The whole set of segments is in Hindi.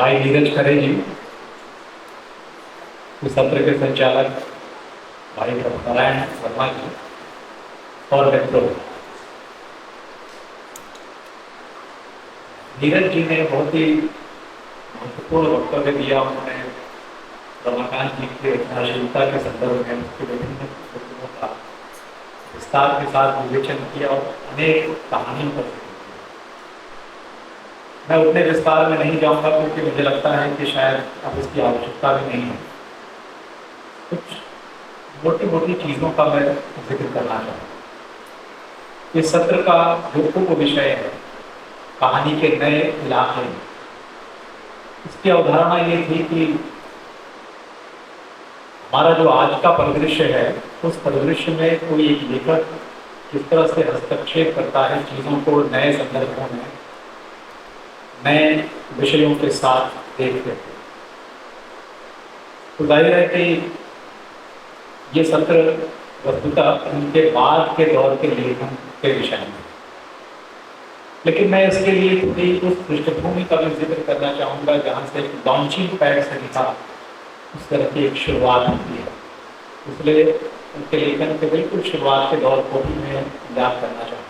भाई नीरज खरे जी, इस सत्र के संचालक भाई नारायण वर्मा जी और मित्रों, नीरज जी ने बहुत ही महत्वपूर्ण वक्तव्य दिया। उन्होंने रमाकांत जी की रचनाशीलता के संदर्भ में उसके विभिन्न पुस्तकों का विस्तार के साथ विवेचन किया और अनेक कहानियों पर जिक्र किया। मैं उतने विस्तार में नहीं जाऊंगा क्योंकि मुझे लगता है कि शायद अब इसकी आवश्यकता भी नहीं है। कुछ मोटी मोटी चीजों का मैं जिक्र करना चाहूँगा। इस सत्र का जो उप विषय है कहानी के नए इलाके, इसकी अवधारणा ये थी कि हमारा जो आज का परिदृश्य है उस परिदृश्य में कोई एक लेखक किस तरह से हस्तक्षेप करता है चीजों को नए संदर्भों में, नए विषयों के साथ देखते हैं। तो जाहिर है कि ये सत्र वस्तुतः उनके बाद के दौर के लेखन के विषय में, लेकिन मैं इसके लिए थोड़ी उस पृष्ठभूमि का भी जिक्र करना चाहूँगा जहाँ से लॉन्चिंग पैड से लिखा उस तरह की एक शुरुआत होती है। इसलिए उनके लेखन के बिल्कुल शुरुआत के दौर को भी मैं याद करना चाहूँगा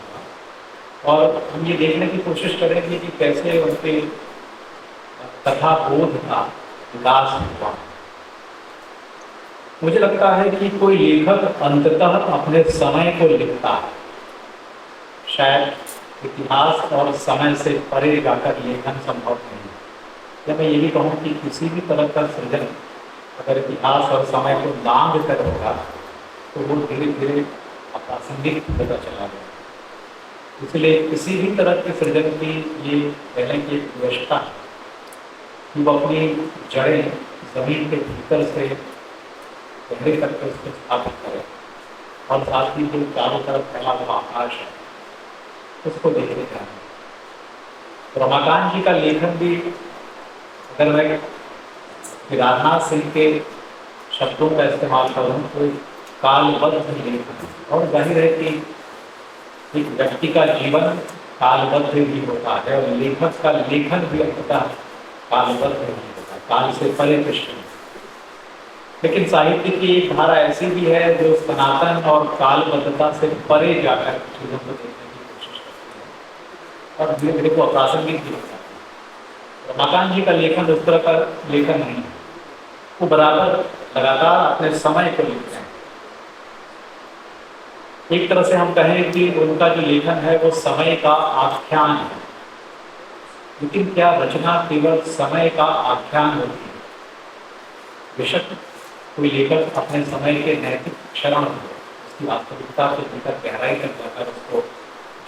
और हम ये देखने की कोशिश करेंगे कि कैसे उनके कथा बोध का विकास हुआ। मुझे लगता है कि कोई लेखक अंततः अपने समय को लिखता है, शायद इतिहास और समय से परे जाकर लेखन संभव नहीं है। या मैं ये भी कहूँ कि किसी भी तरह का सृजन अगर इतिहास और समय को लांघ कर होगा तो वो धीरे धीरे अप्रासंगिक होता चला गया। इसलिए किसी भी तरह के सृजन की ये कहने की एक व्यवस्था है कि वो अपनी जड़ें जमीन के भीतर से गहरे करके उसको स्थापित करें और साथ ही जो चारों तरफ फैला हुआ आकाश है उसको देखते जाए। रमाकांत जी का लेखन भी अगर मैं केदारनाथ सिंह के शब्दों का इस्तेमाल करूँ तो कालबद्ध लेखन, और जाहिर है कि एक व्यक्ति का जीवन कालबद्ध ही होता है और लेखक का लेखन भी अंततः कालबद्ध ही होता है, काल से परे पृष्ठ। लेकिन साहित्य की एक धारा ऐसी भी है जो सनातन और कालबद्धता से परे जाकर चीजों को देखने की कोशिश करती है और धीरे धीरे को अप्रासंगिक भी होता है। रमाकांत जी का लेखन उस तरह का लेखन नहीं है, वो बराबर लगातार अपने समय को लिखते हैं। एक तरह से हम कहें कि उनका जो लेखन है वो समय का आख्यान है, लेकिन क्या रचना केवल समय का आख्यान होती है? बेशक कोई लेखक अपने समय के नैतिक क्षरण को उसकी वास्तविकता से लेकर गहराई तक जाकर उसको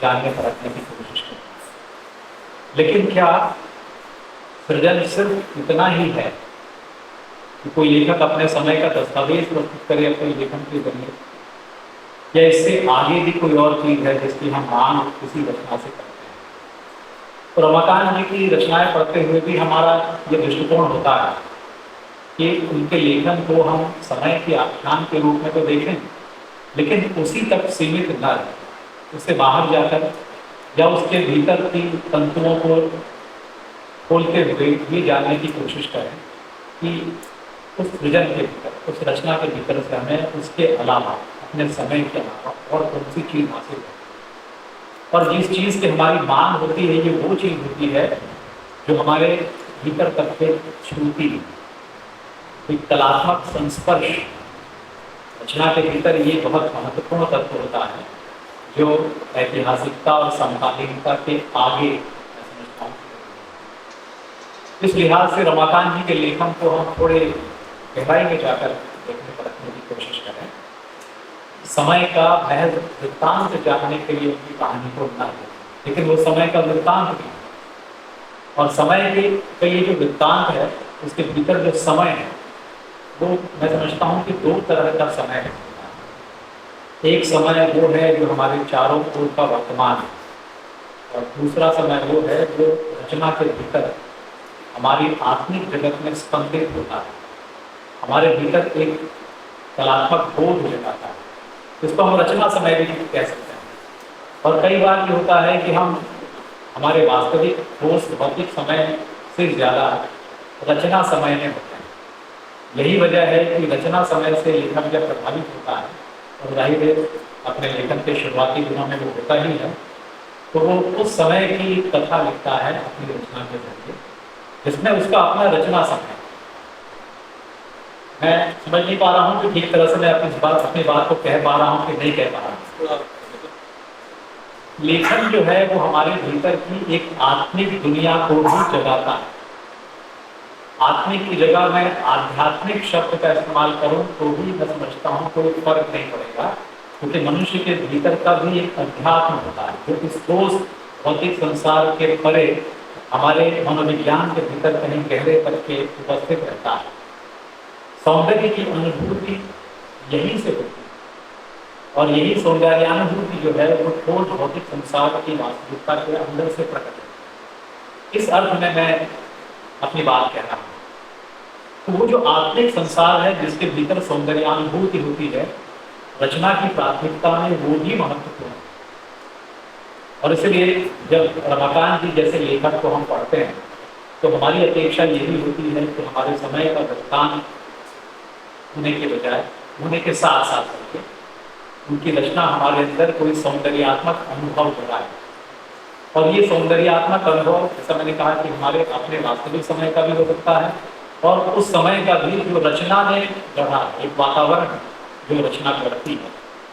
जानने परखने की कोशिश करता है, लेकिन क्या सृजन सिर्फ इतना ही है कि कोई लेखक अपने समय का दस्तावेज प्रस्तुत करे अपने लेखन के जरिए, या इससे आगे भी कोई और चीज है जिसकी हम मांग किसी रचना से करते हैं? तो रमाकांत जी की रचनाएं पढ़ते हुए भी हमारा ये दृष्टिकोण होता है कि उनके लेखन को हम समय के आख्यान के रूप में तो देखें, लेकिन उसी तक सीमित न रहे, उससे बाहर जाकर या उसके भीतर की तंतुओं को खोलते हुए ये जानने की कोशिश करें कि उस सृजन के भीतर, उस रचना के भीतर से हमें उसके अलावा, अपने समय के अलावा और कौन सी चीज़ हासिल है। और जिस चीज़ की हमारी मांग होती है ये वो चीज़ होती है जो हमारे भीतर तक के छूती है। एक कलात्मक संस्पर्श रचना के भीतर ये बहुत महत्वपूर्ण तत्व होता है जो ऐतिहासिकता और समकालीनता के आगे। इस लिहाज से रमाकांत जी के लेखन को हम थोड़े गहराई में जाकर देखने परखने की कोशिश करें। समय का महज वृत्तांत जानने के लिए उनकी कहानी को न दें, लेकिन वो समय का वृत्तांत भी, और समय के ये जो वृत्तांत है उसके भीतर जो समय है वो मैं समझता हूँ कि दो तरह का समय है। एक समय वो है जो हमारे चारों ओर का वर्तमान है, और दूसरा समय वो है जो रचना के भीतर हमारी आत्मिक जगत में स्पंदित होता है, हमारे भीतर एक कलात्मक बोध जगाता है, जिसको हम रचना समय भी कह सकते हैं। और कई बार ये होता है कि हम हमारे वास्तविक ठोस भौतिक समय से ज़्यादा रचना समय में होता है। यही वजह है कि रचना समय से लेखक जब प्रभावित होता है, और जाहिर है अपने लेखन के शुरुआती दिनों में वो होता ही है, तो वो उस समय की कथा लिखता है अपनी रचना के जरिए, जिसमें उसका अपना रचना समय। मैं समझ नहीं पा रहा हूँ कि ठीक तरह से मैं अपनी बात को कह पा रहा हूँ कि नहीं कह पा रहा हूँ। लेखन जो है वो हमारे भीतर की एक आत्मिक दुनिया को भी जगाता है। आत्मिक की जगह मैं आध्यात्मिक शब्द का इस्तेमाल करूं तो भी मैं समझता हूं कोई फर्क नहीं पड़ेगा, क्योंकि मनुष्य के भीतर का भी एक अध्यात्म होता है जो इस ठोस भौतिक संसार के परे हमारे मनोविज्ञान के भीतर कहीं गहरे करके उपस्थित रहता है। सौंदर्य की अनुभूति यहीं से होती है, और यही सौंदर्यानुभूति जो है वो ठोस भौतिक संसार की वास्तविकता के अंदर से प्रकट है। इस अर्थ में मैं अपनी बात कह रहा हूँ। तो वो जो आत्मिक संसार है जिसके भीतर सौंदर्यानुभूति होती है, रचना की प्राथमिकता में वो भी महत्वपूर्ण है। और इसलिए जब रमाकांत जी जैसे लेखक को हम पढ़ते हैं तो हमारी अपेक्षा यही होती है कि हमारे समय का वृत्तांत होने के बजाय होने के साथ साथ करके उनकी रचना हमारे अंदर कोई सौंदर्यात्मक अनुभव हो रहा है। और ये सौंदर्यात्मक अनुभव, जैसा मैंने कहा कि हमारे अपने वास्तविक समय का भी हो सकता है, और उस समय का भी जो रचना ने गढ़ा एक वातावरण जो रचना करती है,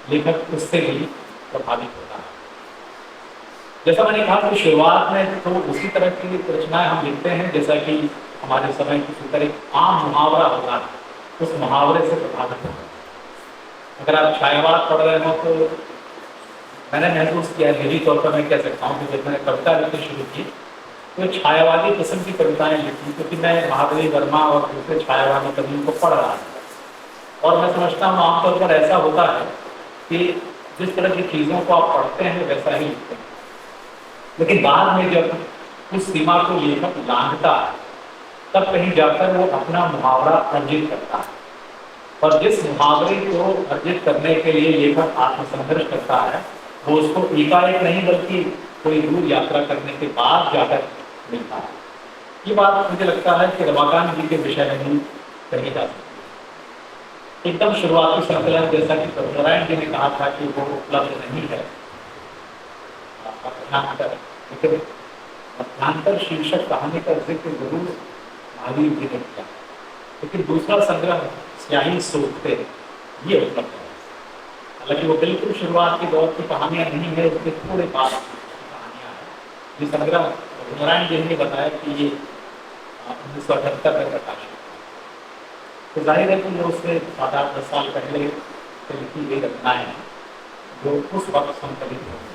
लेखक उससे भी प्रभावित होता है। जैसा मैंने कहा कि शुरुआत में तो उसी तरह की रचनाएं हम लिखते हैं जैसा कि हमारे समय किसी तरह आम मुहावरा होता है, उस मुहावरे से प्रभावित होता है। अगर आप छायावाद पढ़ रहे हो तो मैंने महसूस किया, निजी तौर पर मैं कह सकता हूँ कि जब मैंने कविता लिखनी शुरू की तो छायावादी किस्म की कविताएं लिखी, क्योंकि मैं महादेवी वर्मा और दूसरे छायावादी कवियों को पढ़ रहा था। और मैं समझता हूँ आमतौर पर ऐसा होता है कि जिस तरह की चीज़ों को आप पढ़ते हैं वैसा ही लिखते हैं, लेकिन बाद में जब उस सीमा को लेखक लांघता है तब कहीं जाकर वो अपना मुहावरा अर्जित करता है। और जिस मुहावरे को अर्जित करने के लिए लेखक आत्मसंघर्ष करता है वो उसको एकाएक नहीं बल्कि कोई दूर यात्रा करने के बाद जाकर मिलता है। ये बात मुझे लगता है कि रमाकांत जी के विषय में भी कही जा सकती है। एकदम शुरुआती संकलन जैसा कि प्रभुनारायण जी ने कहा था कि वो उपलब्ध नहीं है मध्यांतर, लेकिन मध्यांतर शीर्षक कहानी का जिक्र जरूर महावीर जी ने किया, लेकिन दूसरा संग्रह स्याही सोचते ये उपलब्ध है। हालांकि वो बिल्कुल शुरुआत के दौर की कहानियां नहीं है, उसके थोड़े बाद की कहानियां हैं। ये संग्रह नारायण जी ने बताया कि ये 1978 में प्रकाशित है। तो जाहिर है कि उससे 7-8-10 साल पहले से लिखी गई रचनाएं हैं जो उस वक्त संकलित हो गई।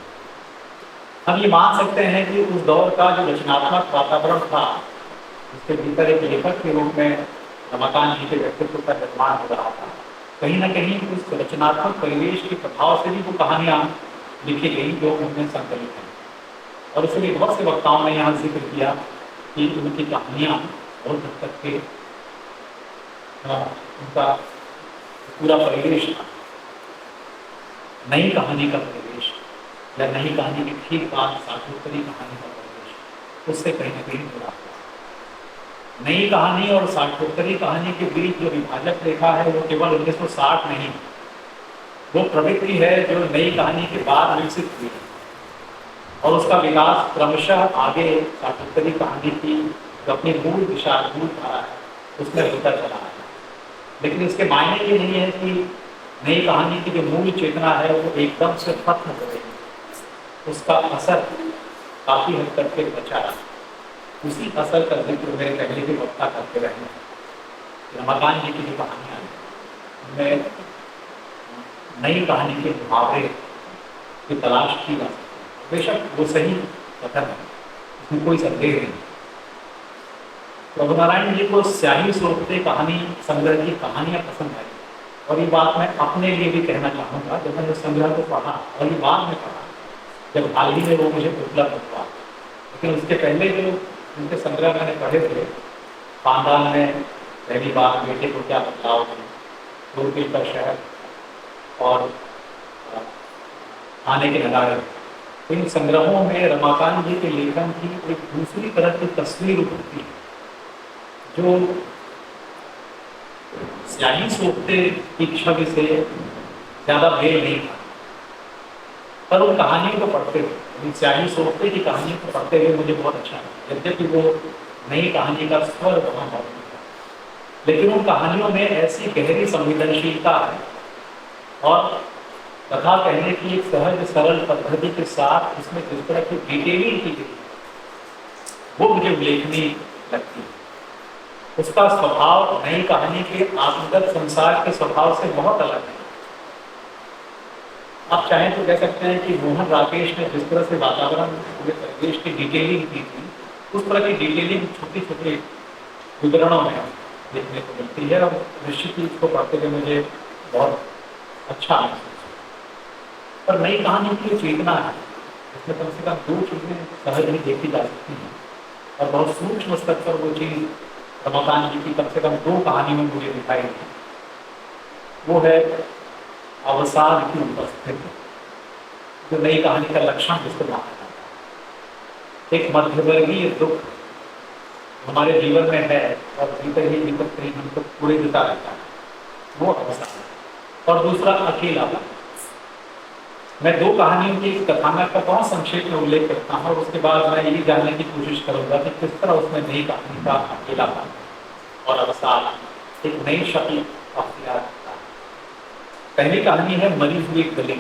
हम ये मान सकते हैं कि उस दौर का जो रचनात्मक वातावरण था उसके भीतर एक लेखक के रूप में रमाकांत जी के व्यक्तित्व का निर्माण हो रहा था। कहीं ना कहीं उस रचनात्मक परिवेश के प्रभाव से भी वो कहानियां लिखी गई जो उनमें संकलित हैं। और इसलिए बहुत से वक्ताओं ने यहाँ जिक्र किया कि उनकी कहानियां बहुत हद तक के उनका पूरा परिवेश था, नई कहानी का परिवेश या नई कहानी की ठीक बाद साठोत्तरी कहानी का परिवेश उससे कहीं ना कहीं जुड़ा। नई कहानी और साठोत्तरी कहानी के बीच जो विभाजक रेखा है वो केवल 1960 नहीं, वो प्रवृत्ति है जो नई कहानी के बाद विकसित हुई है और उसका विकास क्रमशः आगे साठोत्तरी कहानी की जो अपनी मूल दिशा मूल धारा है उसमें होता चला है। लेकिन इसके मायने ये नहीं है कि नई कहानी की जो मूल चेतना है वो एकदम से खत्म हो गई, उसका असर काफी हद तक के बचा रहा। उसी असर का जिक्र मेरे पहले भी वक्ता करते रहे हैं। रमाकांत जी की जो कहानियाँ उनमें नई कहानी के मुहावरे की तलाश की जा सकती है। बेशक वो सही कथन है, इसमें कोई संदेह नहीं। प्रभुनारायण जी को स्याही सोचते कहानी संग्रह की कहानियाँ पसंद आई, और ये बात मैं अपने लिए भी कहना चाहूँगा। जब मैंने संग्रह को पढ़ा और ये बाद में पढ़ा, जब हाल ही में वो मुझे उपलब्ध हुआ, लेकिन उसके पहले जो उनके संग्रह मैंने पढ़े थे, खानदान में पहली बार बेटे को क्या बदलाव थे, दूरबीन का शहर और आने के नज़ारे, इन संग्रहों में रमाकांत जी के लेखन की एक दूसरी तरह की तस्वीर उभरती है जो स्याही सोखते की छवि से ज़्यादा मेल नहीं था, पर उन कहानियों को पढ़ते हुए, स्याही सोखते की कहानियों को पढ़ते हुए मुझे बहुत अच्छा लगा। यद्यपि वो नई कहानी का स्वर वहाँ मौजूद था, लेकिन उन कहानियों में ऐसी गहरी संवेदनशीलता है और कथा कहने की एक सहज सरल पद्धति के साथ इसमें जिस तरह की डिटेलिंग की गई वो मुझे उल्लेखनीय लगती है। उसका स्वभाव नई कहानी के आत्मगत संसार के स्वभाव से बहुत अलग है। आप चाहें तो कह सकते हैं कि मोहन राकेश ने जिस तरह से वातावरण पूरे परिवेश की डिटेलिंग की थी, उस तरह की डिटेलिंग छोटी छोटी विवरणों में देखने को मिलती है और निश्चित ही इसको पढ़ते हुए मुझे बहुत अच्छा महसूस हुआ। पर नई कहानी की चेतना है, इसमें कम से कम दो चीज़ें सहज ही देखी जा सकती हैं और बहुत सूक्ष्म स्तर पर वो चीज़ रमाकांत जी की कम से कम दो कहानियों में मुझे दिखाई दी। वो है अवसाद की उपस्थिति, जो नई कहानी का लक्षण जिसको माना जाता है। एक मध्यवर्गीय दुख हमारे जीवन में है और भीतर ही भीतर कहीं हमको पूरे देता रहता है, वो अवसाद। और दूसरा अकेलापन। मैं दो कहानियों की कथानक का बहुत संक्षेप में उल्लेख करता हूँ और उसके बाद मैं यही जानने की कोशिश करूंगा कि किस तरह उसमें नई कहानी का अकेलापन और अवसाद एक नई शक्ल अख्तियार करता है। पहली कहानी है मरी हुई गली।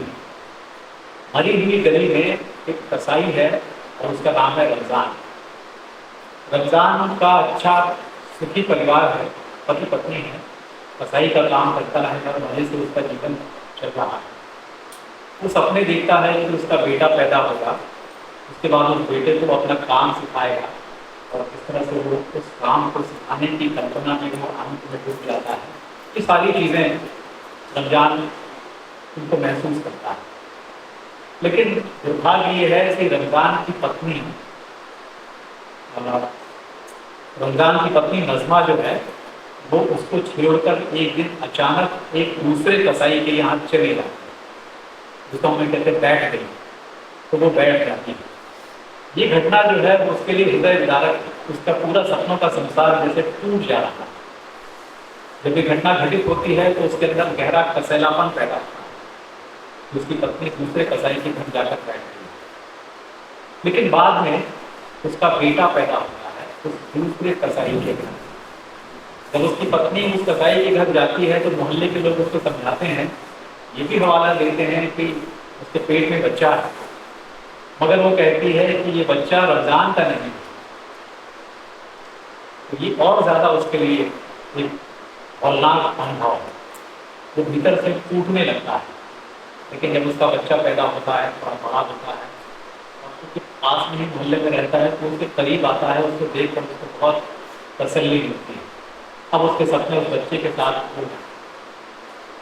मरी हुई गली में एक कसाई है और उसका नाम है रमजान। रमजान का अच्छा सुखी परिवार है, पति पत्नी है, कसाई का काम करता है और मजे से उसका जीवन चल रहा है। वो सपने देखता है कि उसका बेटा पैदा होगा, उसके बाद उस बेटे को अपना काम सिखाएगा और किस तरह से वो उस काम को सिखाने की कल्पना में वो आनंद में डूब जाता है। ये सारी चीज़ें रमजान उनको महसूस करता है। लेकिन दुर्भाग्य ये है कि रमजान की पत्नी नज़मा जो है वो उसको छोड़कर एक दिन अचानक एक दूसरे कसाई के यहाँ चले जाती है, जिसको हमें कहते हैं बैठ गई। तो वो बैठ जाती है। ये घटना जो है वो उसके लिए हृदय विदारक, उसका पूरा सपनों का संसार जैसे टूट जा रहा है। जब ये घटना घटित होती है तो उसके अंदर गहरा कसैलापन पैदा होता है। उसकी पत्नी दूसरे कसाई के घर जाकर बैठती है, लेकिन बाद में उसका बेटा पैदा होता है उस दूसरे कसाई के घर। जब उसकी पत्नी उस कसाई के घर जाती है तो मोहल्ले के लोग उसको समझाते हैं, ये भी हवाला देते हैं कि उसके पेट में बच्चा है, मगर वो कहती है कि ये बच्चा रमजान का नहीं। तो ये और ज़्यादा उसके लिए एक हौलनाक अनुभव है, वो भीतर से टूटने लगता है। लेकिन जब उसका बच्चा पैदा होता है, थोड़ा बड़ा होता है और उसके पास में ही मोहल्ले में रहता है तो उसके करीब आता है, उसको देख कर उसको बहुत तसल्ली मिलती है। अब उसके सपने उस बच्चे के साथ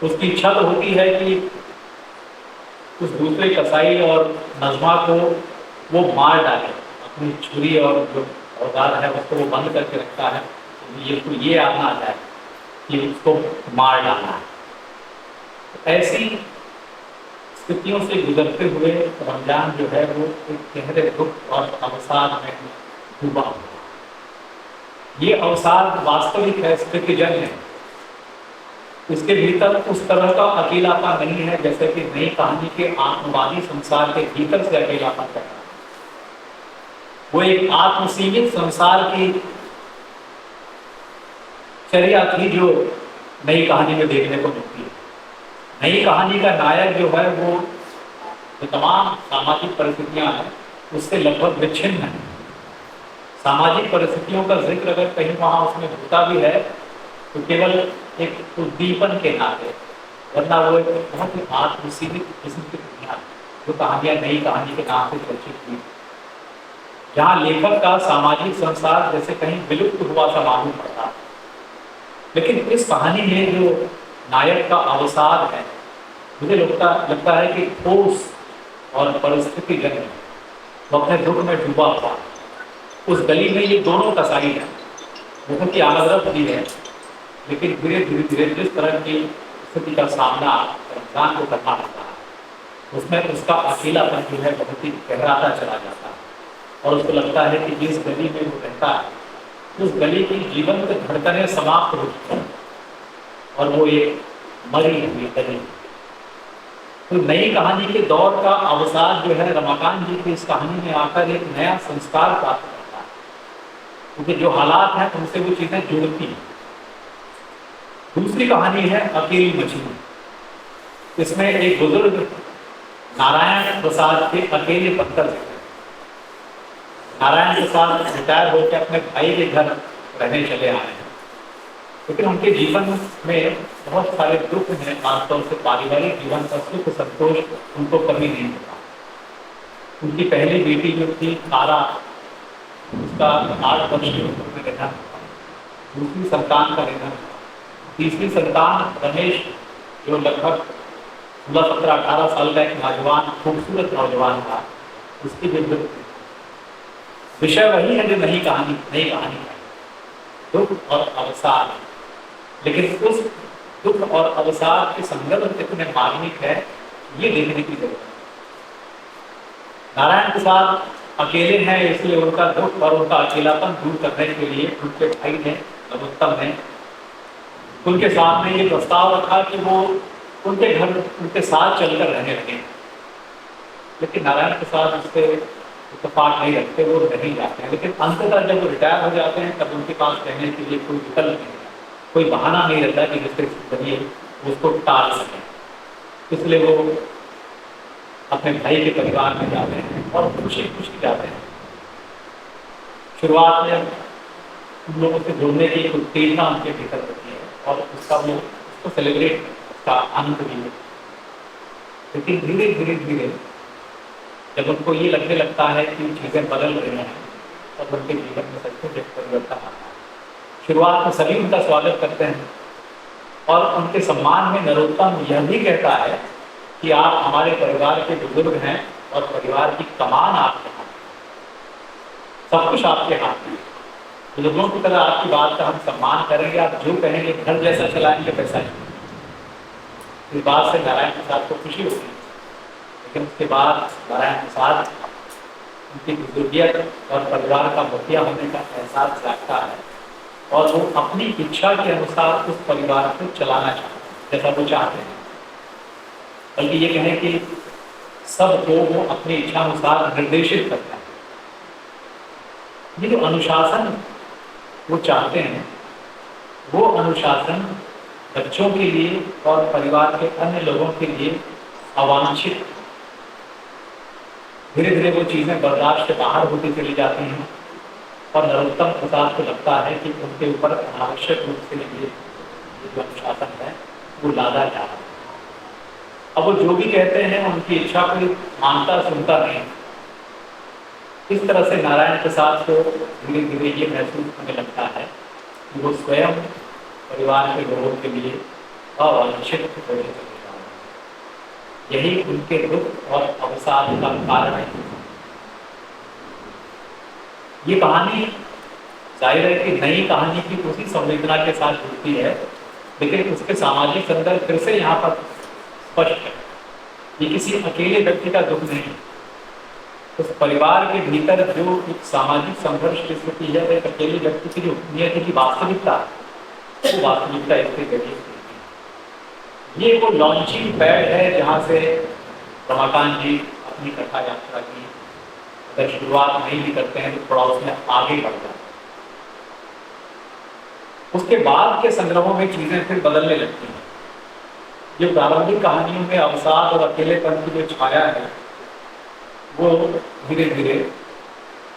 उसकी इच्छा तो होती है कि उस दूसरे कसाई और नज़मा को वो मार डाले। अपनी छुरी और जो औजार है उसको वो बंद करके रखता है, ये याद ना आ जाए कि उसको मार डालना है। ऐसी स्थितियों से गुजरते हुए रमजान जो है वो एक गहरे दुख और अवसाद में डूबा हुआ। ये अवसाद वास्तविक है, स्थितिजन्य है। इसके भीतर उस तरह का अकेलापन नहीं है जैसे कि नई कहानी के आत्मवादी संसार के भीतर से अकेलापन पैदा है। वो एक आत्मसीमित संसार की चर्या थी जो नई कहानी में देखने को मिलती है। नई कहानी का नायक जो है वो जो तमाम सामाजिक परिस्थितियां हैं उससे लगभग विच्छिन्न है। सामाजिक परिस्थितियों का जिक्र अगर कहीं वहां उसमें होता भी है तो केवल एक उद्दीपन के नाते, वरना वो एक बहुत ही आत्मसीमित किस्म की दुनिया जो कहानियां नई कहानी के नाम से चर्चित हुई, जहाँ लेखक का सामाजिक संसार जैसे कहीं विलुप्त हुआ सा मालूम पड़ता है। लेकिन इस कहानी में जो नायक का अवसाद है, मुझे लगता है कि ठोस और परिस्थिति जन्य, वो अपने दुख में डूबा हुआ। उस गली में ये दोनों कसाई हैं, बहुत ही आनंदरत भी है, लेकिन धीरे धीरे जिस तरह की स्थिति का सामना रमजान को करना पड़ता है उसमें उसका अकेलापन जो है बहुत ही गहराता चला जाता है और उसको लगता है कि जिस गली में वो रहता है उस गली की जीवंत धड़कनें समाप्त हो चुकी हैं और वो एक मरी हुई गली। तो नई कहानी के दौर का अवसाद जो है रमाकांत जी की इस कहानी में आकर एक नया संस्कार प्राप्त करता है, क्योंकि जो हालात हैं उनसे वो चीजें जुड़ती हैं। दूसरी कहानी है अकेली मछली। इसमें एक बुजुर्ग नारायण प्रसाद के अकेले पत्थर से, नारायण प्रसाद रिटायर होकर अपने भाई के घर रहने चले आए हैं, लेकिन उनके जीवन में बहुत सारे दुख हैं। खासतौर से पारिवारिक जीवन का सुख संतोष उनको कभी नहीं मिला। उनकी पहली बेटी जो थी तारा, उसका 8 वर्ष की उम्र में निधन, दूसरी संतान का निधन, तीसरी संतान रमेश जो लगभग 16, 17, 18 साल का एक नौजवान, खूबसूरत नौजवान था, उसकी भी मृत्यु। विषय वही है जो नई कहानी है, दुख और अवसाद। लेकिन उस दुख और अवसाद के संदर्भ कितने मार्मिक है ये देखने की जरूरत है। नारायण प्रसाद अकेले हैं, इसलिए उनका दुख और उनका अकेलापन दूर करने के लिए उनके भाई ने, नरोत्तम ने, उनके सामने ये प्रस्ताव रखा कि वो उनके घर उनके साथ चलकर रहने लगे। लेकिन नारायण प्रसाद उससे इत्तेफाक नहीं रखते, वो नहीं जाते हैं। लेकिन अंततः जब वो रिटायर हो जाते हैं तब उनके पास रहने के लिए कोई विकल्प नहीं, कोई बहाना नहीं रहता कि जिससे जरिए उसको टाल सकें। इसलिए वो अपने भाई के परिवार में जाते हैं और खुशी खुशी जाते हैं। शुरुआत में उन लोगों से जुड़ने की एक उत्तेजना उनके भीतर होती है और उसका वो उसको सेलिब्रेट का आनंद भी है। लेकिन धीरे धीरे धीरे जब उनको ये लगने लगता है कि चीज़ें बदल रही हैं और उनके जीवन में सचमुच एक परिवर्तन आता है। शुरुआत में सभी उनका स्वागत करते हैं और उनके सम्मान में नरोत्तम यह भी कहता है कि आप हमारे परिवार के बुजुर्ग हैं और परिवार की कमान आपके हाथ, सब कुछ आपके हाथ में। बुजुर्गों की तरह आपकी बात का हम सम्मान करेंगे, आप जो कहेंगे घर जैसा चलाएंगे वैसा ही। इस बात से नारायण प्रसाद को खुशी होती है। लेकिन उसके बाद नारायण प्रसाद उनकी बुजुर्गियत और परिवार का मुखिया होने का एहसास रखता है और वो अपनी इच्छा के अनुसार उस परिवार को चलाना चाहते हैं जैसा वो चाहते हैं। बल्कि ये कहें कि सबको वो अपनी इच्छा अनुसार निर्देशित करता है। ये जो अनुशासन वो चाहते हैं, वो अनुशासन बच्चों के लिए और परिवार के अन्य लोगों के लिए अवांछित। धीरे धीरे वो चीज़ें बर्दाश्त से बाहर होती चली जाती हैं और नरोत्तम प्रसाद को लगता है कि उनके ऊपर अनावश्यक रूप से ये जो अनुशासन है वो लादा जा रहा है। अब वो जो भी कहते हैं उनकी इच्छा को मानता सुनता नहीं। इस तरह से नारायण प्रसाद को धीरे धीरे ये महसूस होने लगता है कि वो स्वयं परिवार के लोगों के लिए अवांछित होते चले जा रहे हैं। यही उनके दुख और अवसाद का कारण है। ये कहानी जाहिर है कि नई कहानी की उसी संवेदना के साथ जुड़ती है, लेकिन उसके सामाजिक संदर्भ फिर से यहाँ पर स्पष्ट है। ये किसी अकेले व्यक्ति का दुख नहीं है। उस परिवार के भीतर जो एक सामाजिक संघर्ष की स्थिति है, एक अकेले व्यक्ति की जो नियति की वास्तविकता, वो वास्तविकता इससे गई। ये वो लॉन्चिंग पैड है जहाँ से रमाकांत जी अपनी कथा यात्रा की अगर शुरुआत नहीं भी करते हैं तो थोड़ा उसमें आगे बढ़ जाते हैं। उसके बाद के संग्रहों में चीजें फिर बदलने लगती हैं। जो प्रारंभिक कहानियों में अवसाद और अकेलेपन की जो छाया है वो धीरे धीरे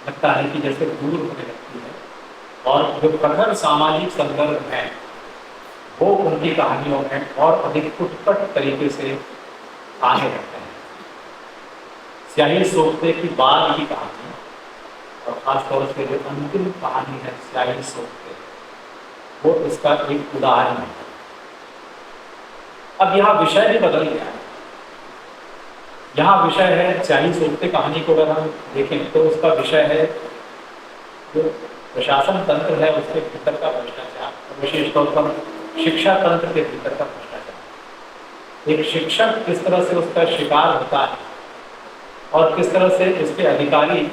लगता है कि जैसे दूर होने लगती है और जो प्रखर सामाजिक संदर्भ है वो उनकी कहानियों में और अधिक उत्कट तरीके से आने लगते हैं। स्याही सोखते की बाद की कहानी और खासतौर से जो अंतिम कहानी है स्याही सोखते, वो इसका एक उदाहरण है। अब यहाँ विषय भी बदल गया है। यहाँ विषय है स्याही सोखते कहानी को अगर हम देखें तो उसका विषय है जो प्रशासन तंत्र है उसके भीतर का भ्रष्टाचार, विशेष तौर पर शिक्षा तंत्र के भीतर का भ्रष्टाचार। एक शिक्षक किस तरह से उसका शिकार होता है और किस तरह से इसके अधिकारी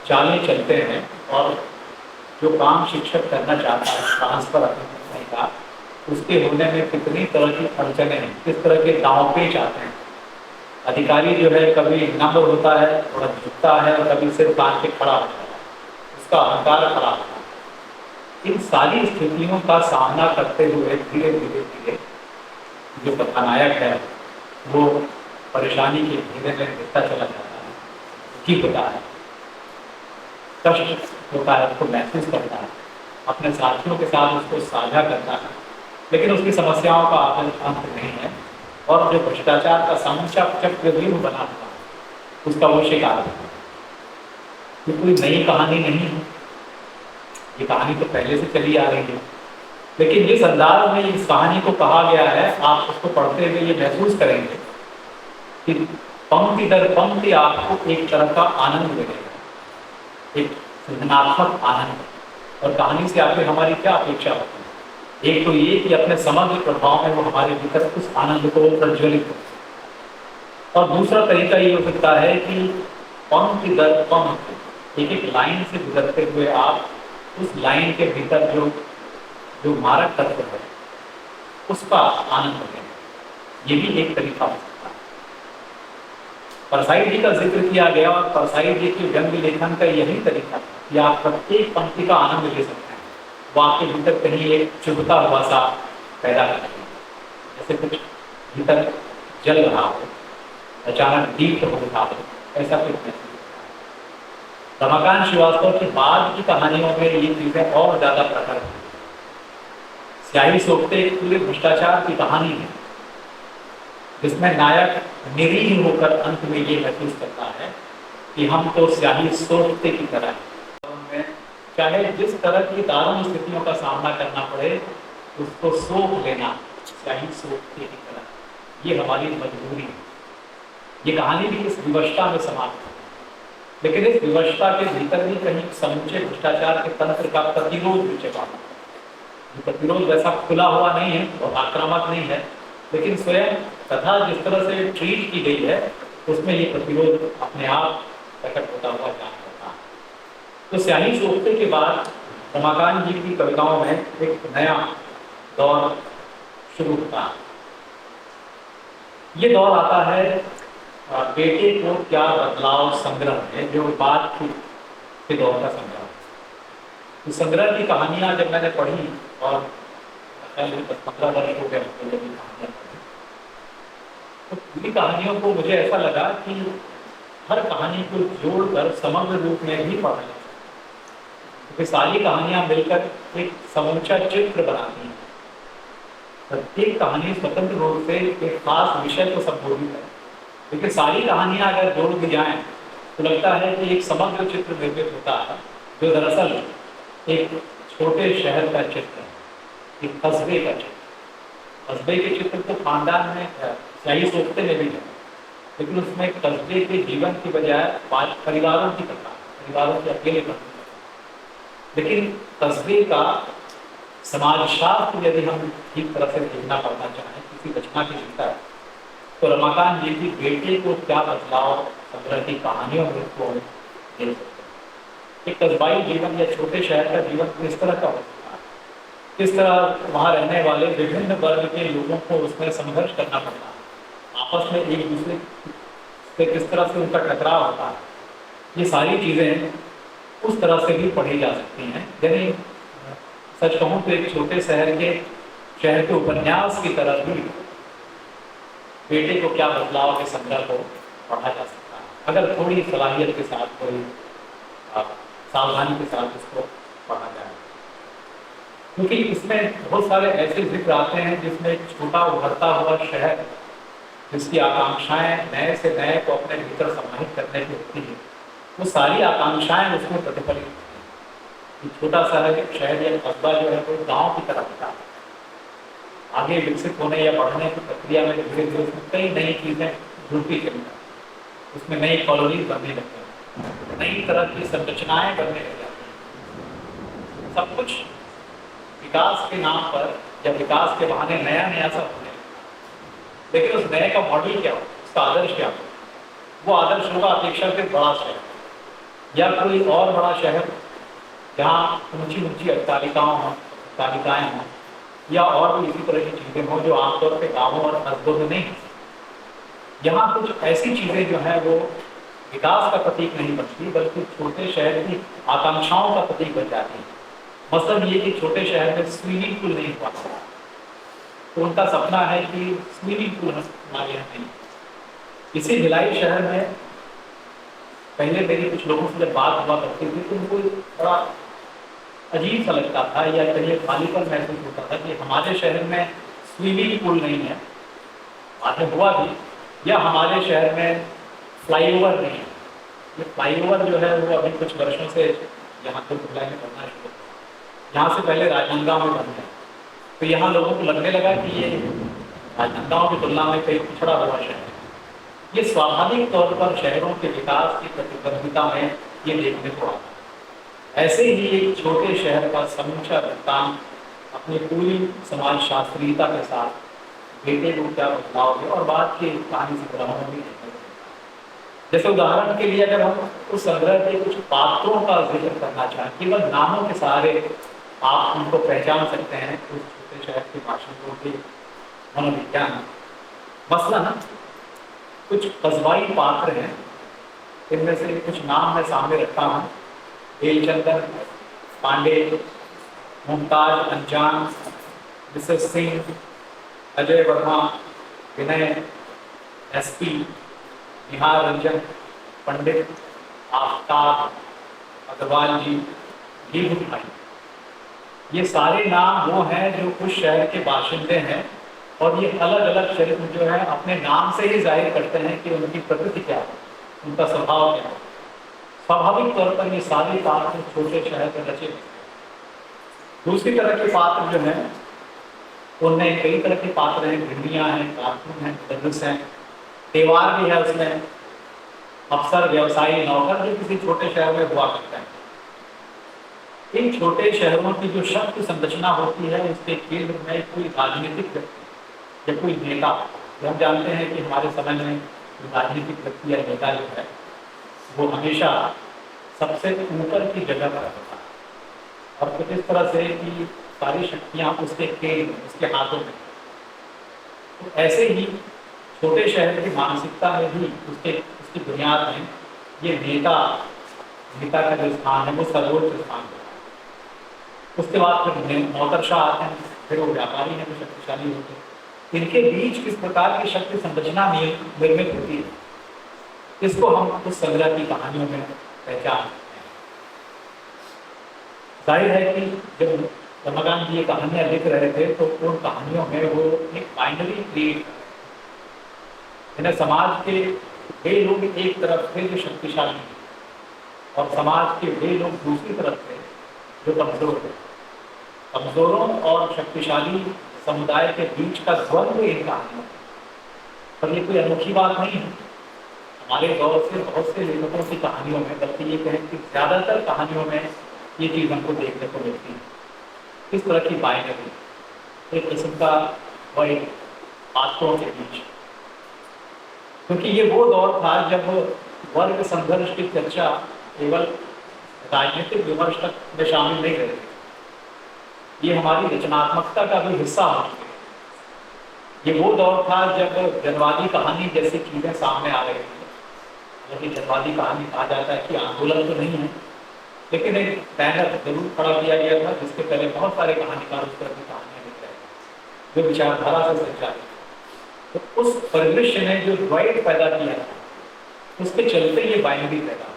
चालें चलते हैं और जो काम शिक्षक करना चाहता है ट्रांसफर अपने का, उसके होने में कितनी तरह की अड़चने हैं, किस तरह के दांव पेच आते हैं। अधिकारी जो है कभी नम्र होता है, थोड़ा झुकता है, और कभी सिर तान के खड़ा होता है, उसका अहंकार खड़ा होता है। इन सारी स्थितियों का सामना करते हुए धीरे धीरे धीरे जो कथानायक है वो परेशानी के घेरे में गिरता चला जाता है, दुखी होता है, कष्ट होता है, उसको महसूस करता है, अपने साथियों के साथ उसको साझा करता है, लेकिन उसकी समस्याओं का अंत नहीं है। और जो भ्रष्टाचार का समूचा चक्रव्यूह बना हुआ है उसका वो शिकार है। ये कोई नई कहानी नहीं है, ये कहानी तो पहले से चली आ रही है, लेकिन जिस अंदाज में इस कहानी को कहा गया है, आप उसको पढ़ते हुए ये महसूस करेंगे कि पंक्ति दर पंक्ति आपको एक तरह का आनंद मिलेगा, एक सृजनात्मक आनंद। और कहानी से आगे हमारी क्या अपेक्षा होती है? एक तो ये कि अपने समग्र प्रभाव में वो हमारे भीतर उस आनंद को प्रज्वलित हो, और दूसरा तरीका ये हो सकता है कि पंक्ति दर पंक्ति एक एक लाइन से गुजरते हुए आप उस लाइन के भीतर जो मारक तत्व है उसका आनंद लें। ये भी एक तरीका हो सकता है। परसाई जी का जिक्र किया गया, और परसाई जी के व्यंग लेखन का यही तरीका है कि आप प्रत्येक पंक्ति का आनंद ले सकते हैं। वो आपके भीतर कहीं एक चुभता हुआ सा पैदा करती है, जैसे कुछ भीतर जल रहा हो, अचानक दीप्त हो रहा हो, ऐसा कुछ महसूस। रमाकांत श्रीवास्तव की बाद की कहानियों में ये चीजें और ज्यादा प्रकट हैं। स्याही सोखते एक पूरे भ्रष्टाचार की कहानी है, जिसमें नायक निरीह होकर अंत में ये महसूस करता है कि हम तो स्याही सोखते की तरह हैं, चाहे जिस तरह की दारुण स्थितियों का सामना करना पड़े उसको सोख लेना स्याही सोखते की तरह, ये हमारी मजबूरी है। ये कहानी भी इस विवशता में समाप्त है, लेकिन इस विवशता के भीतर भी कहीं समूचे भ्रष्टाचार के तंत्र का प्रतिरोध भी छिपा है। प्रतिरोध वैसा खुला हुआ नहीं है और आक्रामक नहीं है, लेकिन स्वयं कथा जिस तरह से ट्रीट की गई है उसमें ये प्रतिरोध अपने आप प्रकट होता हुआ जान पड़ता है। तो स्याही सोखते के बाद रमाकांत जी की कविताओं में एक नया दौर शुरू होता है। ये दौर आता है बेटे को क्या बदलाव संग्रह है, जो बाद के दौर का संग्रह। तो संग्रह की कहानियां जब मैंने पढ़ी, और 15 वर्ष हो गए जब ये कहानियां पढ़ी, तो पूरी कहानियों को मुझे ऐसा लगा कि हर कहानी को जोड़कर समग्र रूप में भी पढ़ा जाए, क्योंकि सारी कहानियां मिलकर एक समूचा चित्र बनाती हैं। प्रत्येक कहानी स्वतंत्र रूप से एक खास विषय को संबोधित है, लेकिन सारी कहानियां अगर जोड़ दी जाएं तो लगता है कि एक समग्र चित्र निर्मित होता है, जो दरअसल एक छोटे शहर का चित्र है, एक कस्बे का चित्र। कस्बे के चित्र तो खानदान में स्याही सोखते में भी है, लेकिन उसमें कस्बे के जीवन की बजाय परिवारों की कथा, परिवारों के अकेले पर। लेकिन कस्बे का समाजशास्त्र यदि हम ठीक तरह से देखना पड़ना चाहें किसी रचना की भीतर, तो रमाकांत जी की बेटे को क्या बदलाव संग्रह की कहानियों में उसको दे सकते हैं। एक कस्बाई जीवन या छोटे शहर का जीवन किस तरह का हो सकता है, किस तरह वहाँ रहने वाले विभिन्न वर्ग के लोगों को उसमें संघर्ष करना पड़ता है, आपस में एक दूसरे से किस तरह से उनका टकराव होता है। ये सारी चीज़ें उस तरह से भी पढ़ी जा सकती हैं। यानी सच कहूँ तो एक छोटे शहर के उपन्यास की तरह भी बेटे को क्या बदलाव के संग्रह को पढ़ा जा सकता है, अगर थोड़ी सलाहियत के साथ, थोड़ी सावधानी के साथ इसको पढ़ा जाए। क्योंकि इसमें बहुत सारे ऐसे जिक्र आते हैं जिसमें एक छोटा उभरता हुआ शहर, जिसकी आकांक्षाएं नए से नए को अपने भीतर समाहित करने की होती है, वो सारी आकांक्षाएं उसमें प्रतिफलित होती हैं। छोटा सा शहर या कस्बा जो है वो गाँव की तरह होता है। आगे विकसित होने या बढ़ने की प्रक्रिया में धीरे धीरे उसमें कई नई चीज़ें जुड़ती चली जाती हैं, उसमें नई कॉलोनीज बनने लगती हैं, नई तरह की संरचनाएं बनने लग जाती हैं। सब कुछ विकास के नाम पर या विकास के बहाने नया नया सब होने लगता है। लेकिन उस नए का मॉडल क्या हो, उसका आदर्श क्या हो? वो आदर्श होगा अपेक्षाकृत बड़ा शहर या कोई और बड़ा शहर जहाँ ऊंची ऊंची अट्टालिकाएं हों या और भी इसी तरह की चीज़ें हों जो आमतौर पे गाँवों और कस्बों में नहीं। यहाँ कुछ ऐसी चीज़ें जो हैं वो विकास का प्रतीक नहीं बनती बल्कि छोटे शहर की आकांक्षाओं का प्रतीक बन जाती है। मतलब ये कि छोटे शहर में स्विमिंग पूल नहीं हुआ, तो उनका सपना है कि स्विमिंग पूल हमारे यहाँ नहीं। इसी भिलाई शहर में पहले मेरी कुछ लोगों से जब बात हुआ करती थी तो उनको बड़ा अजीब सा लगता था या कहीं खालीपन महसूस होता था कि हमारे शहर में स्विमिंग पूल नहीं है, बाद में हुआ भी, या हमारे शहर में फ्लाईओवर नहीं है। ये फ्लाईओवर जो है वो अभी कुछ वर्षों से यहाँ तो भिलाई में बनना शुरू हुआ, यहाँ से पहले राजनांदगांव में बन गया, तो यहाँ लोगों को लगने लगा कि ये राजनांदगांव की तुलना में कहीं पिछड़ा हुआ शहर है। ये स्वाभाविक तौर पर शहरों के विकास की प्रतिबद्धता में ये देखने को आता है। ऐसे ही एक छोटे शहर का समूचा वृत्तांत अपनी पूरी समाज शास्त्रीयता के साथ बेटे को क्या बदलाव है और बात की कहानी संग्रहों में भी देखने को मिलता है। जैसे उदाहरण के लिए अगर हम उस संग्रह के कुछ पात्रों का जिक्र करना चाहें, केवल नामों के सहारे आप उनको पहचान सकते हैं उस छोटे शहर के बाशिंदों के मनोविज्ञान। मसलन कुछ कस्बाई पात्र हैं, इनमें से कुछ नाम मैं सामने रखता हूँ। बेलचंदन पांडे, मुमताज अंजान, मिसेस सिंह, अजय वर्मा, विनय, एसपी, निहार रंजन, पंडित, आफ्ताब, अग्रवाल जी, भीभू भाई, ये सारे नाम वो हैं जो उस शहर के बाशिंदे हैं और ये अलग अलग चरित्र जो है अपने नाम से ही जाहिर करते हैं कि उनकी प्रकृति क्या है, उनका स्वभाव क्या है। स्वाभाविक तौर पर ये सारे पात्र छोटे शहर में रचे। दूसरी तरह के पात्र जो हैं उनमें कई तरह के पात्र हैं, भिंडियाँ हैं, कार्टून हैं, दर्स हैं, त्योहार भी है उसमें, अफसर, व्यवसायी, नौकर जो किसी छोटे शहर में हुआ करते हैं। इन छोटे शहरों की जो शक्ति संरचना होती है उसके केंद्र में कोई राजनीतिक व्यक्ति या कोई नेता, हम जानते हैं कि हमारे समय में राजनीतिक व्यक्ति या नेता जो है वो हमेशा सबसे ऊपर की जगह पर होता है और कुछ इस तरह से कि सारी शक्तियाँ उसके केंद्र, उसके हाथों में। तो ऐसे ही छोटे शहर की मानसिकता में भी उसकी बुनियाद में ये नेता का जो स्थान है वो सर्वोच्च स्थान है। उसके बाद फिर नौकरशाह आते हैं, फिर वो व्यापारी हैं, वो शक्तिशाली होते हैं। इनके बीच किस प्रकार की शक्ति संरचना निर्मित होती है, इसको हम उस संग्रह की कहानियों में पहचान सकते हैं। जाहिर है कि जब रमाकांत जी ये कहानियाँ लिख रहे थे तो उन कहानियों में वो एक बाइनरी क्रिएट, इन्हें समाज के वे लोग एक तरफ थे जो शक्तिशाली और समाज के वे लोग दूसरी तरफ थे जो कमजोर थे। कमजोरों और शक्तिशाली समुदाय के बीच का द्वंद्व इन कहानियों पर ये कोई अनोखी बात नहीं है। हमारे दौर से बहुत से लेखकों की कहानियों में, बल्कि ये कहें कि ज़्यादातर कहानियों में ये चीज़ हमको देखने को मिलती है। इस तरह की बाइनरी, एक किस्म का वही पात्रों के बीच, क्योंकि ये वो दौर था जब वर्ग संघर्ष की चर्चा केवल राजनीतिक विमर्श तक में शामिल नहीं रहे, ये हमारी रचनात्मकता का भी हिस्सा हो चुके। ये वो दौर था जब जनवादी कहानी जैसी चीज़ें सामने आ रही थी। हालांकि जनवादी कहानी कहा जाता है कि आंदोलन तो नहीं है, लेकिन एक बैनर जरूर खड़ा किया गया था जिसके पहले बहुत सारे कहानीकार उस तरह की कहानियाँ लिख रहे थे जो विचारधारा से संचालित। तो उस परिदृश्य ने जो द्वैत पैदा किया उसके चलते ये बाइनरी पैदा,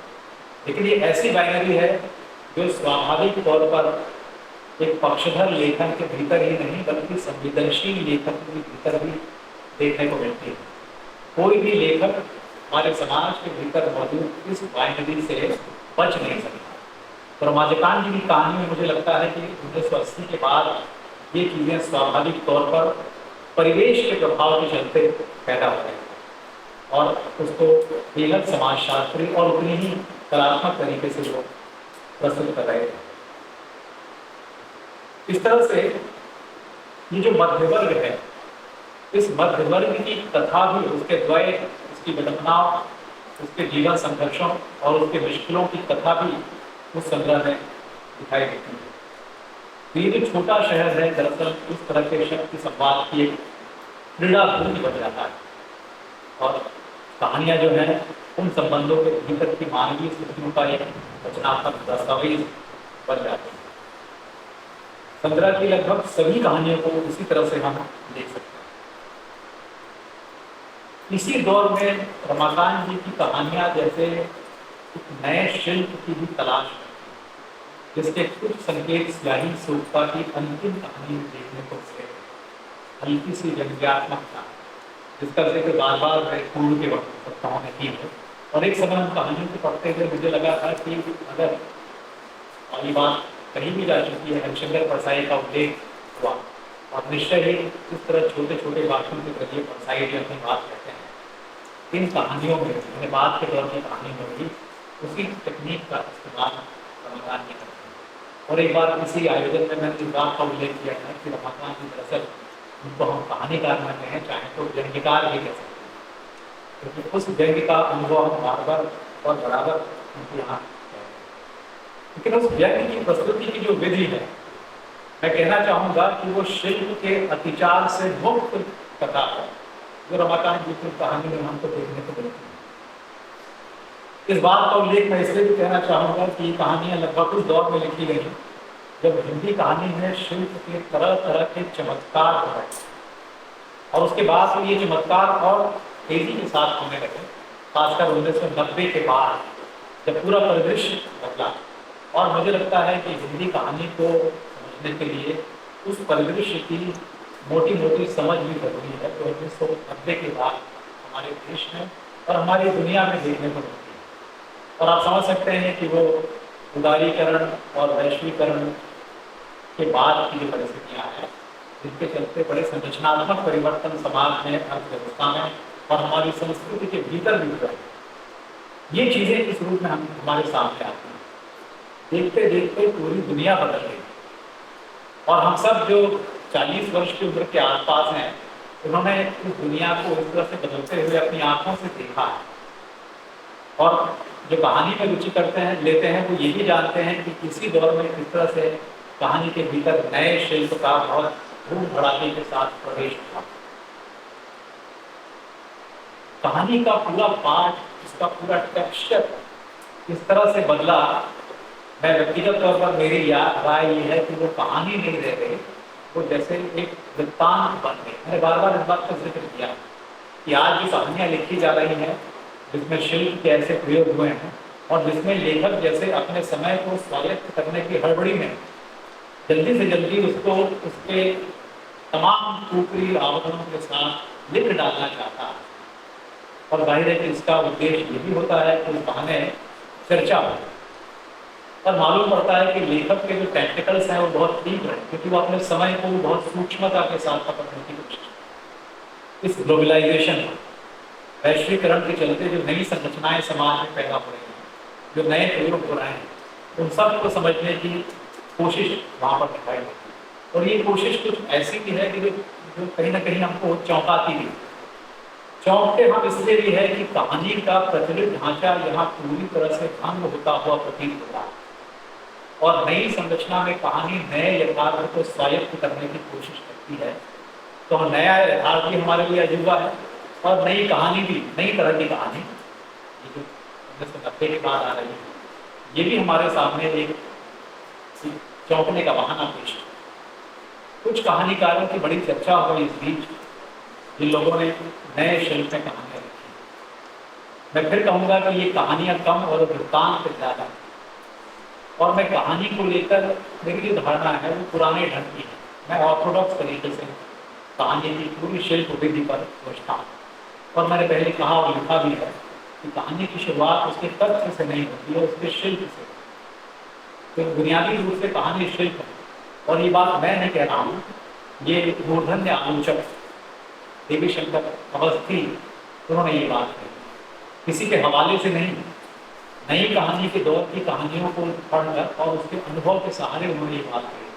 लेकिन ये ऐसी बाइनरी है जो स्वाभाविक तौर पर एक पक्षधर लेखन के भीतर ही नहीं बल्कि संवेदनशील लेखन के भीतर भी देखने को मिलती है। कोई भी लेखक हमारे समाज के भीतर मौजूद इस बाइनरी से बच नहीं सकता। तो रमाकांत जी की कहानी में मुझे लगता है कि 1980 के बाद ये चीज़ें स्वाभाविक तौर पर परिवेश के प्रभाव के चलते पैदा हो गई और उसको बेहद समाजशास्त्री और उतनी ही कलात्मक तरीके से लोग प्रस्तुत कर रहे थे। इस तरह से ये जो मध्यवर्ग है, इस मध्यवर्ग की कथा भी, उसके द्वैत, उसकी विडंबनाओं, उसके जीवन संघर्षों और उसके मुश्किलों की कथा भी उस संग्रह में दिखाई देती है। तो ये जो छोटा शहर है दरअसल इस तरह के शक्ति संवाद की एक क्रीड़ा भूमि बन जाता है और कहानियां जो है उन संबंधों के भीतर की मानवीय स्थितियों का एक रचनात्मक दस्तावेज बन जाती है। संग्रह की लगभग सभी कहानियों को इसी तरह से हम देख सकते हैं। इसी दौर में रमाकांत जी की कहानियां जैसे एक नए शिल्प की भी तलाश करती है, जिसके कुछ संकेत स्याही सूखता की अंतिम कहानी में देखने को मिले। हल्की सी व्यंग्यात्मकता जिसका जिक्र बार बार पूर्व के वक्ताओं ने की है। और एक समय उन कहानियों को पढ़ते हुए मुझे लगा था कि अगर, और ये बात कहीं भी जा चुकी है, हरिशंकर परसाई का उल्लेख हुआ और निश्चय ही इस तरह छोटे छोटे वाक्यों के जरिए परसाई जी अपनी बात कहते हैं। इन कहानियों में मैंने बात के दौर की कहानी में भी उसी तकनीक का इस्तेमाल रमाकांत जी करते हैं। और एक बार किसी आयोजन में मैंने इस बात का उल्लेख किया था कि रमाकांत जी दरअसल उनको हम कहानीकार न कहें, चाहे तो व्यंग्यकार भी कह सकते हैं, क्योंकि उस व्यंग्य का अनुभव हम बार बार और बराबर उनके यहाँ। लेकिन उस व्यंग्य की प्रस्तुति की जो विधि है, मैं कहना चाहूँगा कि वो शिल्प के अतिचार से मुक्त कथा है, जो रमाकांत जी की कहानी में हमको देखने को मिलती है। इस बात का उल्लेख मैं इसलिए भी कहना चाहूँगा कि ये कहानियाँ लगभग उस दौर में लिखी गई जब हिंदी कहानी में शिल्प के तरह तरह के चमत्कार हो रहे, और उसके बाद तो ये चमत्कार और तेजी के साथ होने लगे, खासकर 1990 के बाद जब पूरा परिदृश्य बदला। और मुझे लगता है कि हिंदी कहानी को समझने के लिए उस परिदृश्य की मोटी मोटी समझ भी जरूरी है, तो 1990 के बाद हमारे देश में और हमारी दुनिया में देखने को मिलती है। और आप समझ सकते हैं कि वो उदारीकरण और वैश्वीकरण के बाद की जो परिस्थितियाँ हैं, जिनके चलते बड़े संरचनात्मक परिवर्तन समाज में, अर्थव्यवस्था में और हमारी संस्कृति के भीतर भी हुआ है, ये चीज़ें इस रूप में हम हमारे सामने आती हैं। देखते देखते पूरी दुनिया बदल गई और हम सब जो 40 वर्ष की उम्र के आसपास हैं, उन्होंने इस दुनिया को इस तरह से बदलते हुए अपनी आंखों से देखा है। और जो कहानी में रुचि करते हैं, लेते हैं, वो ये भी जानते हैं कि किसी दौर में किस तरह से कहानी के भीतर नए शिल्प का बहुत धूम धड़ाके के साथ प्रवेश हुआ। कहानी का पूरा पाठ, इसका पूरा टेक्सचर इस तरह से बदला। मैं व्यक्तिगत तौर पर मेरी राय ये है कि वो कहानी नहीं रह गई, वो जैसे एक वृत्तांत बन गई। मैंने बार बार इस बात का जिक्र किया कि आज जो कहानियाँ लिखी जा रही हैं, जिसमें शिल्प के ऐसे प्रयोग हुए हैं और जिसमें लेखक जैसे अपने समय को स्वायत्त करने की हड़बड़ी में जल्दी से जल्दी उसको उसके तमाम ऊपरी आवरणों के साथ लिख डालना चाहता है। और जाहिर है कि इसका उद्देश्य ये भी होता है कि उस बहाने चर्चा हो। और मालूम पड़ता है कि लेखक के जो टेक्निकल्स हैं वो बहुत तीव्र हैं, क्योंकि वो अपने समय को बहुत सूक्ष्मता के साथ पकड़ने की कोशिश करते हैं। इस ग्लोबलाइजेशन, वैश्वीकरण के चलते जो नई संरचनाएं समाज में पैदा हो रही हैं, जो नए प्रयोग हो रहे हैं, उन सब को समझने की कोशिश वहाँ पर दिखाई देती है। और ये कोशिश कुछ ऐसी भी है कि जो कहीं ना कहीं हमको चौंकाती भी। चौंकते हम इसलिए भी है कि कहानी का प्रचलित ढांचा यहाँ पूरी तरह से भंग होता हुआ प्रतीत होता है और नई संरचना में कहानी नए यथार्थ को स्वायत्त करने की कोशिश करती है। तो नया यथार्थ भी हमारे लिए अजूबा है और नई कहानी भी, नई तरह की कहानी जो 1990 के बाद आ रही है, ये भी हमारे सामने एक चौंकने का बहाना पेश है। कुछ कहानीकारों की बड़ी चर्चा हुई इस बीच, जिन लोगों ने नए शिल्प में कहानियाँ लिखी। मैं फिर कहूँगा कि ये कहानियाँ कम और वृत्तांत ज़्यादा, और मैं कहानी को लेकर मेरी जो धारणा है वो पुराने ढंग की है। मैं ऑर्थोडॉक्स तरीके से कहानी की पूरी शिल्प विधि पर सोचता हूँ। और मैंने पहले कहा और लिखा भी है कि कहानी की शुरुआत उसके तथ्य से नहीं होती है, उसके शिल्प से। तो बुनियादी रूप से कहानी शिल्प है। और ये बात मैं नहीं कह रहा हूँ, ये मूर्धन्य आलोचक देवी शंकर अवस्थी, उन्होंने ये बात कही, किसी के हवाले से नहीं, नई कहानी के दौर की कहानियों को पढ़कर और उसके अनुभव के सहारे उन्होंने ये बात कही।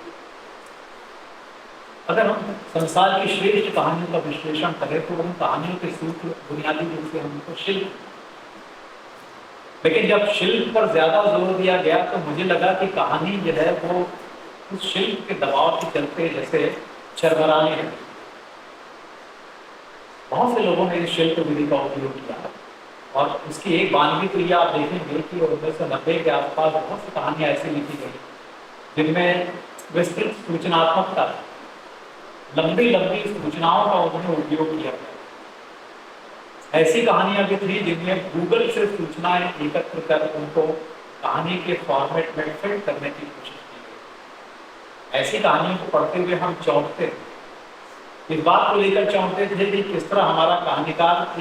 अगर हम संसार की श्रेष्ठ कहानियों का विश्लेषण करें तो उन कहानियों के सूत्र बुनियादी रूप से हमको शिल्प, लेकिन जब शिल्प पर ज्यादा जोर दिया गया तो मुझे लगा कि कहानी जो है वो उस शिल्प के दबाव के चलते जैसे चरमराने लगी। बहुत से लोगों ने इस शिल्प विधि का उपयोग किया और उसकी एक बानगी तो यह आप देखेंगे कि 1990 के आसपास बहुत सी कहानियां ऐसी लिखी गई जिनमें विस्तृत सूचनात्मकता, लंबी लंबी सूचनाओं का उन्होंने उपयोग किया गया। ऐसी कहानियां भी थी जिनमें गूगल से सूचनाएं एकत्र कर उनको कहानी के फॉर्मेट में फिट करने की कोशिश की गई। ऐसी कहानियों को पढ़ते हुए हम चौंकते थे, इस बात को लेकर चौंकते थे कि किस तरह हमारा कहानीकार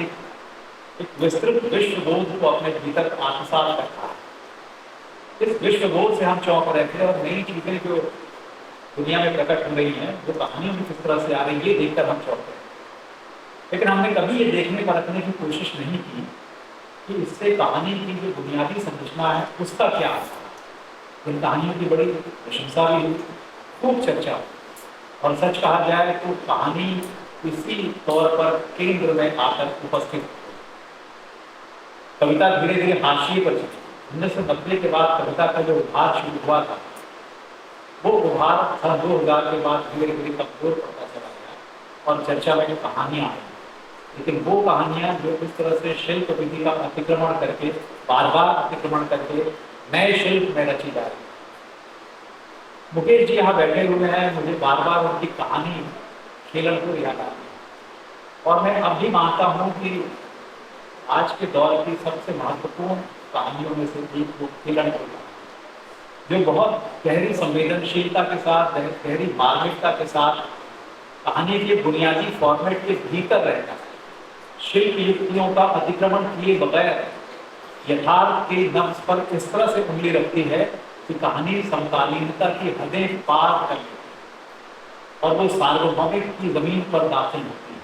एक विस्तृत विश्वबोध को अपने भीतर आत्मसात करता है। इस विश्वबोध से हम चौंक रहे थे और नई चीजें जो दुनिया में प्रकट हो रही हैं, जो कहानियों में किस तरह से आ रही है, ये देखकर हम चौंक रहे थे। लेकिन हमने कभी ये देखने परखने की कोशिश नहीं की कि इससे कहानी की जो बुनियादी संरचना है उसका क्या असर। इन कहानियों की बड़ी प्रशंसा भी हुई, खूब चर्चा हुई, और सच कहा जाए तो कहानी इसी तौर पर केंद्र में आकर उपस्थित हुई। कविता धीरे धीरे हाशिए पर चली। 1990 के बाद कविता का जो उभार शुरू हुआ था, वो उभार 2000 के बाद धीरे धीरे कमजोर पड़ता चला गया और चर्चा में कहानियां आई। लेकिन वो कहानियां जो इस तरह से शिल्प विधि का अतिक्रमण करके, बार बार अतिक्रमण करके नए शिल्प में रची जा रही। मुकेश जी यहाँ बैठे हुए हैं, मुझे बार बार उनकी कहानी खेलन को याद आ रही और मैं अब भी मानता हूँ कि आज के दौर की सबसे महत्वपूर्ण कहानियों में से एक वो खेलन को, जो बहुत गहरी संवेदनशीलता के साथ, गहरी मार्मिकता के साथ कहानी के बुनियादी फॉर्मेट के भीतर रहता है, शिल्प युक्तियों का अतिक्रमण किए बगैर यथार्थ के नब्ज पर इस तरह से उंगली रखती है कि कहानी समकालीनता की हदें पार कर लेती है और वो सार्वभौमिक की जमीन पर दाखिल होती है।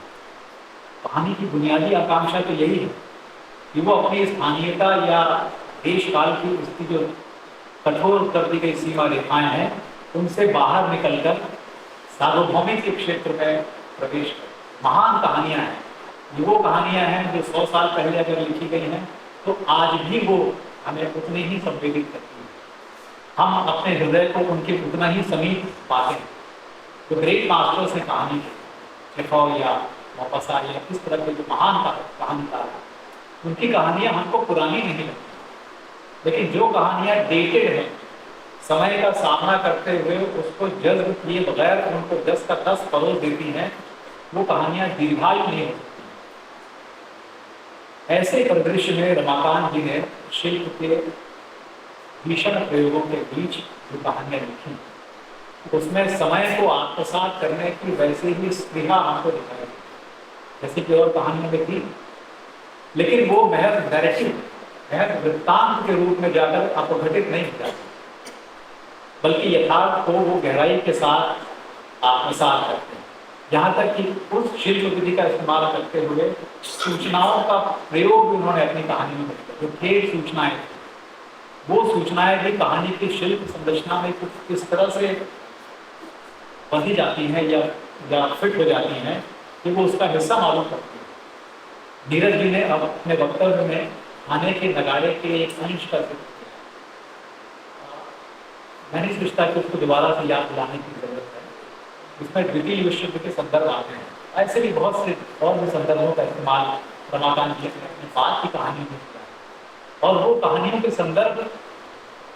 कहानी की बुनियादी आकांक्षा तो यही है कि वो अपनी स्थानीयता या देश काल की उसकी जो कठोर कर दी गई सीमा रेखाएं हैं, उनसे बाहर निकलकर सार्वभौमिक के क्षेत्र में प्रवेश कर महान कहानियां हैं। ये वो कहानियां हैं जो 100 साल पहले अगर लिखी गई हैं तो आज भी वो हमें उतनी ही संवेदित करती है। हम अपने हृदय को उनके उतना ही समीप पाते हैं। तो ग्रेट मास्टर्स ने कहानी की, चेखव या मोपासाई या इस तरह के जो महान कहानीकार हैं, उनकी कहानियां हमको पुरानी नहीं लगती, लेकिन जो कहानियां डेटेड हैं, समय का सामना करते हुए उसको जज्ब किए बगैर उनको 10 का 10 परोस देती हैं, वो कहानियां दीर्घायु नहीं हो सकती। ऐसे परिदृश्य में रमाकांत जी ने शिल्प के भीषण प्रयोगों के बीच जो कहानियां लिखी, उसमें समय को आत्मसात करने की वैसे ही स्पृहा हमको दिखाई जैसे कि और कहानियों में थी, लेकिन वो महज नैरेटिव, महज वृत्तांत के रूप में जाकर अपघटित नहीं किया, बल्कि यथार्थ को वो गहराई के साथ आत्मसात करते हैं। यहाँ तक कि उस शिल्प विधि का इस्तेमाल करते हुए सूचनाओं का प्रयोग भी उन्होंने अपनी कहानी में किया। जो ठेठ सूचनाएं, वो सूचनाएं भी कहानी की शिल्प संरचना में कुछ किस तरह से बंधी जाती हैं या फिट हो जाती हैं कि वो उसका हिस्सा मालूम करती है। नीरज जी ने अब अपने वक्तव्य में खाने के नगाड़े के एक अंश का जिक्र किया। मैंने सोचता कि उसको दोबारा से याद दिलाने की जरूरत है। इसमें द्वितीय विश्व युद्ध के संदर्भ आते हैं, ऐसे भी बहुत से और भी संदर्भों का इस्तेमाल रमाकांत जी ने अपनी बात की कहानी में किया और वो कहानियों के संदर्भ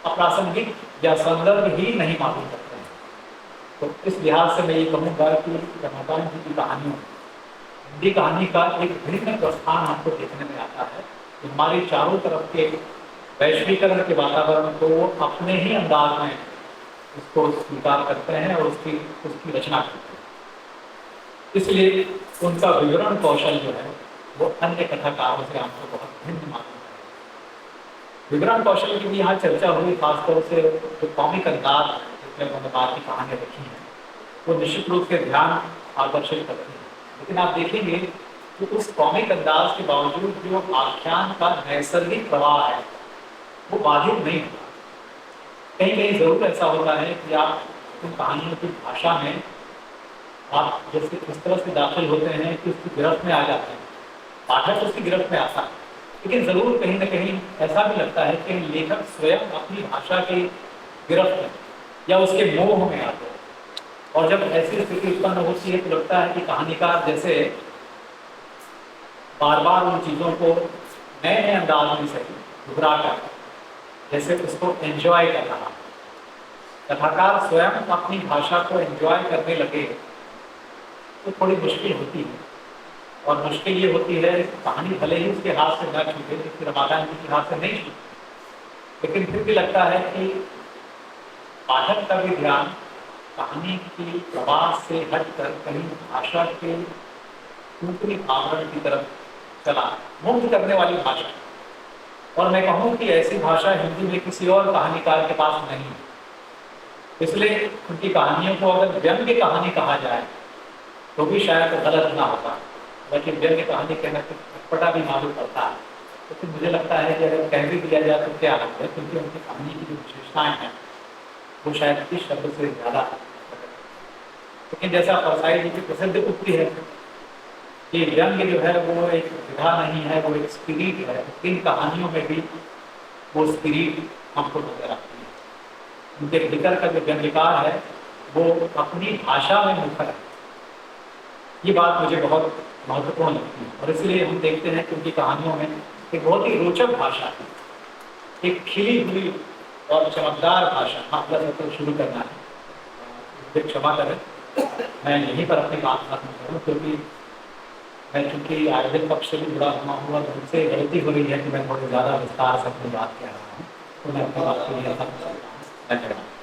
अप्रासंगिक या संदर्भ ही नहीं मालूम करते हैं। तो इस लिहाज से मैं ये कहूँगा कि रमाकांत जी की कहानियों, हिंदी कहानी का एक भिन्न प्रस्थान हमको देखने में आता है। हमारे चारों तरफ के वैश्वीकरण के वातावरण को वो अपने ही अंदाज में उसको स्वीकार करते हैं और उसकी रचना करते हैं। इसलिए उनका विवरण कौशल जो है वो अन्य कथाकारों से हमको बहुत भिन्न मालूम है। विवरण कौशल की भी यहाँ चर्चा हुई, खासतौर से जो कॉमिक अंदाज जिसमें उन्होंने बात की कहानियाँ लिखी हैं, वो निश्चित रूप से ध्यान आकर्षित करती है। लेकिन आप देखेंगे कि उस कॉमिक अंदाज के बावजूद जो आख्यान का नैसर्गिक प्रवाह है वो बाधित नहीं होता। कहीं कहीं जरूर ऐसा होता है कि आप उन कहानियों की भाषा में आप जैसे इस तरह से दाखिल होते हैं कि उसकी गिरफ्त में आ जाते हैं, पाठक उसकी गिरफ्त में आता है, लेकिन जरूर कहीं ना कहीं ऐसा भी लगता है कि लेखक स्वयं अपनी भाषा के गिरफ्त में या उसके मोह में आते हैं। और जब ऐसी स्थिति उत्पन्न होती है तो लगता है कि कहानीकार जैसे बार बार उन चीज़ों को नए नए अंदाज में सही दोहरा कर जैसे उसको एंजॉय कर रहा। कथाकार स्वयं अपनी भाषा को एंजॉय करने लगे तो थोड़ी मुश्किल होती है। और मुश्किल ये होती है कहानी भले ही उसके हाथ से न छूटे, जबकि रमाकांत जी के हाथ से नहीं छूटे, लेकिन फिर भी लगता है कि पाठक का भी ध्यान कहानी की प्रवास से हटकर कहीं भाषा के ऊपरी आवरण की तरफ चला, मुग्ध करने वाली भाषा। और मैं कहूँ कि ऐसी भाषा हिंदी में किसी और कहानीकार के पास नहीं है। इसलिए उनकी कहानियों को अगर व्यंग्य कहानी कहा जाए तो भी शायद गलत ना होता, लेकिन व्यंग्य कहानी कहना तो अटपटा भी मालूम पड़ता है। तो फिर मुझे लगता है कि अगर कह भी दिया जाए तो क्या है, क्योंकि उनकी कहानी की जो विशेषताएं हैं वो शायद इस शब्द से ज़्यादा। लेकिन जैसा परसाई जी की प्रसिद्ध उक्ति है कि व्यंग्य जो है वो एक विधा नहीं है, वो एक स्पिरिट है। इन कहानियों में भी वो स्पिरिट हमको नजर आती है। उनके भीतर का जो व्यंग्यकार है वो अपनी भाषा में मुखर है। ये बात मुझे बहुत महत्वपूर्ण लगती है और इसलिए हम देखते हैं कि उनकी कहानियों में एक बहुत ही रोचक भाषा है, एक खिली हुई और चमकदार भाषा। हाँ, तो शुरू करना है, मुझे क्षमा करें, मैं यहीं पर अपनी बात खत्म करूँ, क्योंकि मैं चूँकि आयोजक पक्ष से भी जुड़ा हुआ तो मुझसे गलती हो रही है कि मैं थोड़ी ज़्यादा विस्तार से अपनी बात कह रहा हूँ। तो मैं अपनी बात के लिए धन्यवाद।